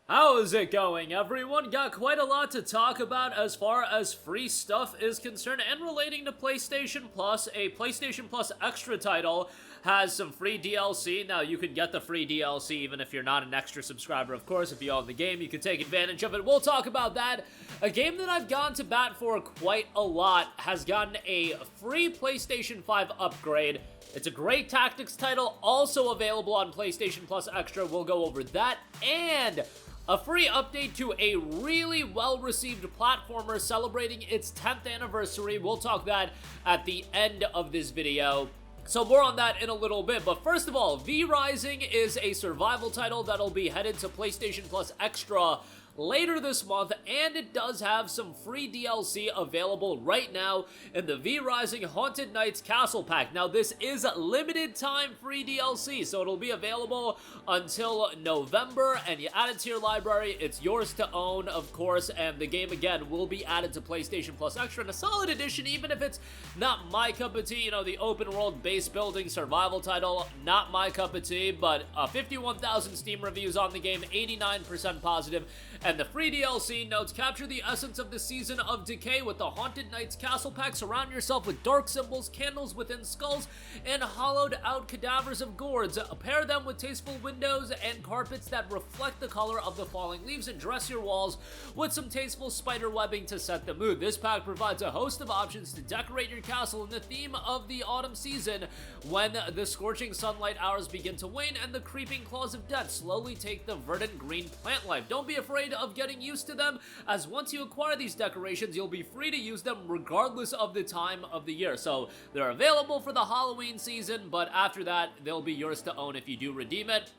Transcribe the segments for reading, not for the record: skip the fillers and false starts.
How is it going, everyone? Got quite a lot to talk about as far as free stuff is concerned, and relating to PlayStation Plus, a PlayStation Plus extra title has some free DLC. Now, you can get the free DLC even if you're not an extra subscriber, of course. If you own the game, you can take advantage of it. We'll talk about that. A game that I've gone to bat for quite a lot has gotten a free PlayStation 5 upgrade. It's a great tactics title, also available on PlayStation Plus Extra. We'll go over that, and a free update to a really well-received platformer celebrating its 10th anniversary. We'll talk that at the end of this video. So more on that in a little bit, but first of all, V Rising is a survival title that'll be headed to PlayStation Plus Extra later this month, and it does have some free DLC available right now in the V Rising Haunted Knights Castle Pack. Now, this is limited time free DLC, so it'll be available until November, and you add it to your library. It's yours to own, of course, and the game, again, will be added to PlayStation Plus Extra in a solid edition, even if it's not my cup of tea. You know, the open world base building survival title, not my cup of tea, but 51,000 Steam reviews on the game, 89% positive. And the free DLC notes capture the essence of the Season of Decay with the Haunted Knights Castle Pack. Surround yourself with dark symbols, candles within skulls, and hollowed out cadavers of gourds. Pair them with tasteful windows and carpets that reflect the color of the falling leaves, and dress your walls with some tasteful spider webbing to set the mood. This pack provides a host of options to decorate your castle in the theme of the autumn season. When the scorching sunlight hours begin to wane and the creeping claws of death slowly take the verdant green plant life. Don't be afraid of getting used to them, as once you acquire these decorations, you'll be free to use them regardless of the time of the year. So they're available for the Halloween season, but after that, they'll be yours to own if you do redeem it.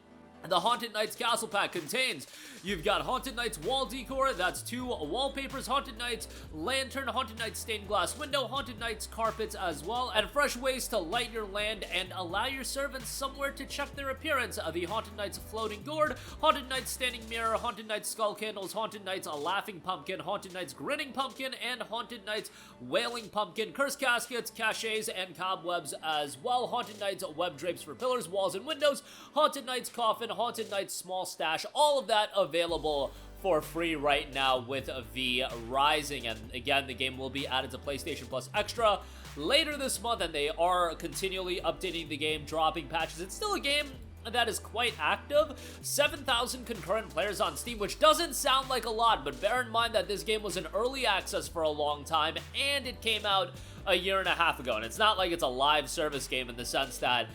The Haunted Knights Castle Pack contains, you've got Haunted Knights wall decor, that's 2 wallpapers, Haunted Knights lantern, Haunted Knights stained glass window, Haunted Knights carpets as well, and fresh ways to light your land and allow your servants somewhere to check their appearance. The Haunted Knights floating gourd, Haunted Knights standing mirror, Haunted Knights skull candles, Haunted Knights a laughing pumpkin, Haunted Knights grinning pumpkin, and Haunted Knights wailing pumpkin, curse caskets, cachets, and cobwebs as well, Haunted Knights web drapes for pillars, walls, and windows, Haunted Knights coffin, Haunted Knights small stash, all of that available for free right now with V Rising. And again, the game will be added to PlayStation Plus Extra later this month, and they are continually updating the game, dropping patches. It's still a game that is quite active. 7,000 concurrent players on Steam, which doesn't sound like a lot, but bear in mind that this game was in early access for a long time, and it came out a year and a half ago, and it's not like it's a live service game in the sense that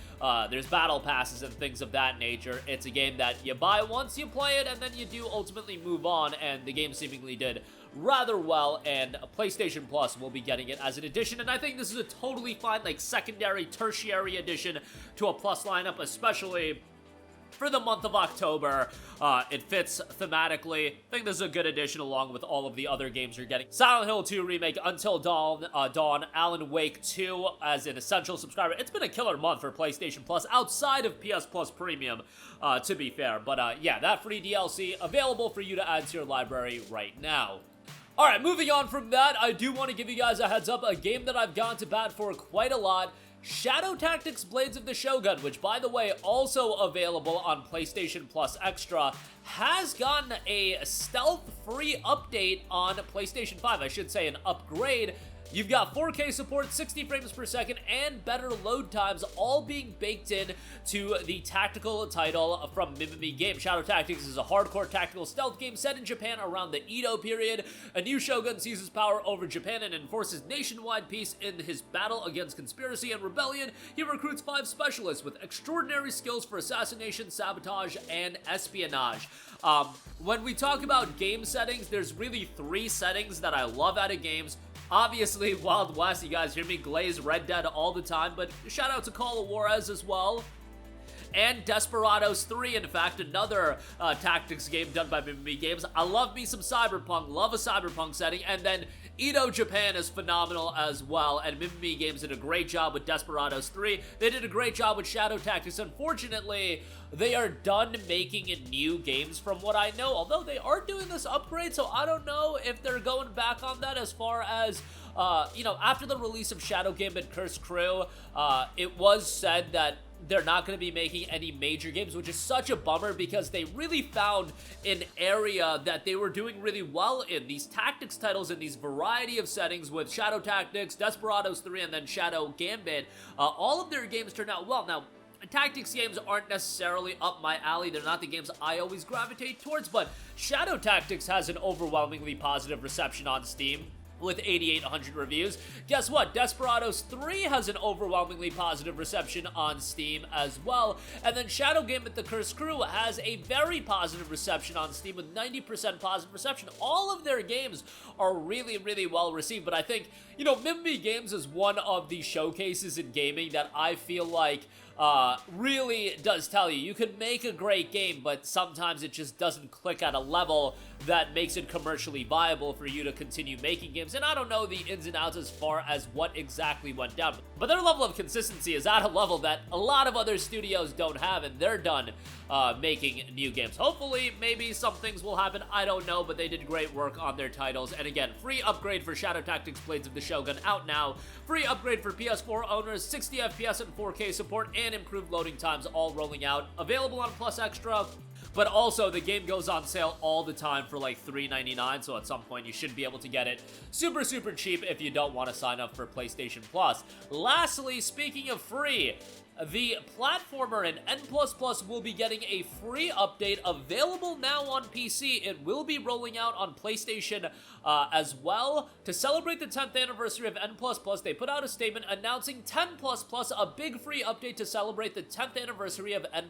there's battle passes and things of that nature. It's a game that you buy once, you play it, and then you do ultimately move on, and the game seemingly did rather well, and PlayStation Plus will be getting it as an addition, and I think this is a totally fine, like, secondary, tertiary addition to a Plus lineup, especially for the month of October. It fits thematically. I think this is a good addition along with all of the other games you're getting. Silent Hill 2 Remake, Until Dawn, Alan Wake 2 as an essential subscriber. It's been a killer month for PlayStation Plus outside of PS Plus Premium, to be fair. But yeah, that free DLC available for you to add to your library right now. Alright, moving on from that, I do want to give you guys a heads up, a game that I've gone to bat for quite a lot. Shadow Tactics Blades of the Shogun, which, by the way, also available on PlayStation Plus Extra, has gotten a stealth-free update on PlayStation 5. I should say an upgrade. You've got 4K support, 60 frames per second, and better load times, all being baked in to the tactical title from Mimimi Games. Shadow Tactics is a hardcore tactical stealth game set in Japan around the Edo period. A new shogun seizes power over Japan and enforces nationwide peace in his battle against conspiracy and rebellion. He recruits 5 specialists with extraordinary skills for assassination, sabotage, and espionage. When we talk about game settings, there's really 3 settings that I love out of games. Obviously, Wild West, you guys hear me glaze Red Dead all the time, but shout out to Call of Juarez as well. And Desperados 3, in fact, another tactics game done by Mimimi Games. I love me some Cyberpunk, love a Cyberpunk setting, and then Edo Japan is phenomenal as well, and Mimimi Games did a great job with Desperados 3. They did a great job with Shadow Tactics. Unfortunately, they are done making new games from what I know, although they are doing this upgrade, so I don't know if they're going back on that as far as, you know, after the release of Shadow Gambit Curse Crew, it was said that they're not going to be making any major games, which is such a bummer because they really found an area that they were doing really well in. These tactics titles in these variety of settings with Shadow Tactics, Desperados 3, and then Shadow Gambit. All of their games turned out well. Now, tactics games aren't necessarily up my alley. They're not the games I always gravitate towards, but Shadow Tactics has an overwhelmingly positive reception on Steam with 8,800 reviews. Guess what? Desperados 3 has an overwhelmingly positive reception on Steam as well. And then Shadow Gambit: The Cursed Crew has a very positive reception on Steam with 90% positive reception. All of their games are really, really well received, but I think, you know, Mimby Games is one of the showcases in gaming that I feel like really does tell you, you can make a great game, but sometimes it just doesn't click at a level that makes it commercially viable for you to continue making games. And I don't know the ins and outs as far as what exactly went down, but their level of consistency is at a level that a lot of other studios don't have, and they're done making new games. Hopefully, maybe some things will happen, I don't know, but they did great work on their titles. And again, free upgrade for Shadow Tactics Blades of the Shogun out now, free upgrade for PS4 owners, 60 FPS and 4K support, and improved loading times all rolling out, available on Plus Extra. But also, the game goes on sale all the time for like $3.99, so at some point you should be able to get it super, super cheap if you don't want to sign up for PlayStation Plus. Lastly, speaking of free, the platformer in N++ will be getting a free update available now on PC. It will be rolling out on PlayStation as well. To celebrate the 10th anniversary of N++, they put out a statement announcing 10++, a big free update to celebrate the 10th anniversary of N++.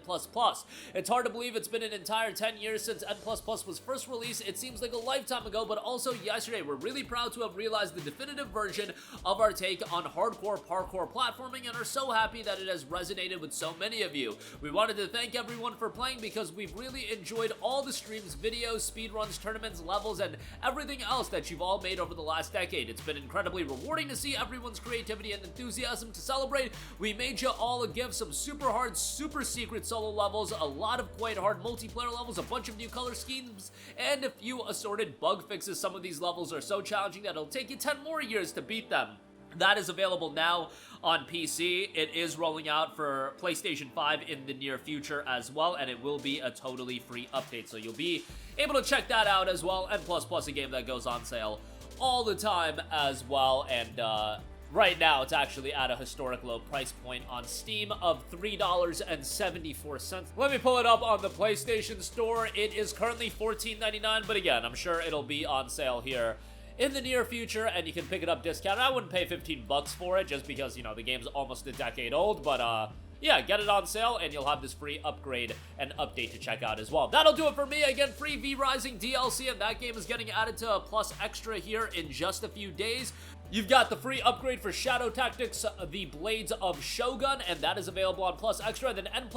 It's hard to believe it's been an entire 10 years since N++ was first released. It seems like a lifetime ago, but also yesterday. We're really proud to have realized the definitive version of our take on hardcore parkour platforming and are so happy that it has resonated with so many of you. We wanted to thank everyone for playing because we've really enjoyed all the streams, videos, speedruns, tournaments, levels, and everything else that you've all made over the last decade. It's been incredibly rewarding to see everyone's creativity and enthusiasm. To celebrate, we made you all a gift, some super hard, super secret solo levels, a lot of quite hard multiplayer levels, a bunch of new color schemes, and a few assorted bug fixes. Some of these levels are so challenging that it'll take you 10 more years to beat them. That is available now on PC. It is rolling out for PlayStation 5 in the near future as well, and it will be a totally free update, so you'll be able to check that out as well. And plus a game that goes on sale all the time as well, and right now it's actually at a historic low price point on Steam of $3.74. Let me pull it up on the PlayStation Store. It is currently $14.99, but again, I'm sure it'll be on sale here in the near future, and you can pick it up discounted. I wouldn't pay 15 bucks for it just because, you know, the game's almost a decade old, but yeah, get it on sale and you'll have this free upgrade and update to check out as well. That'll do it for me. Again, free V-Rising DLC, and that game is getting added to Plus Extra here in just a few days. You've got the free upgrade for Shadow Tactics, the Blades of Shogun, and that is available on Plus Extra. Then N++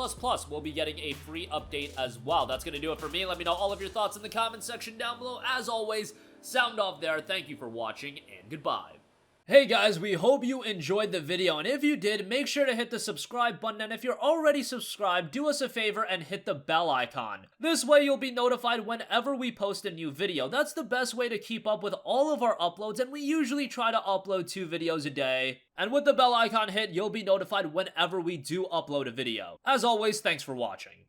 will be getting a free update as well. That's going to do it for me. Let me know all of your thoughts in the comments section down below. As always, sound off there. Thank you for watching, and goodbye. Hey guys, we hope you enjoyed the video, and if you did, make sure to hit the subscribe button, and if you're already subscribed, do us a favor and hit the bell icon. This way you'll be notified whenever we post a new video. That's the best way to keep up with all of our uploads, and we usually try to upload 2 videos a day. And with the bell icon hit, you'll be notified whenever we do upload a video. As always, thanks for watching.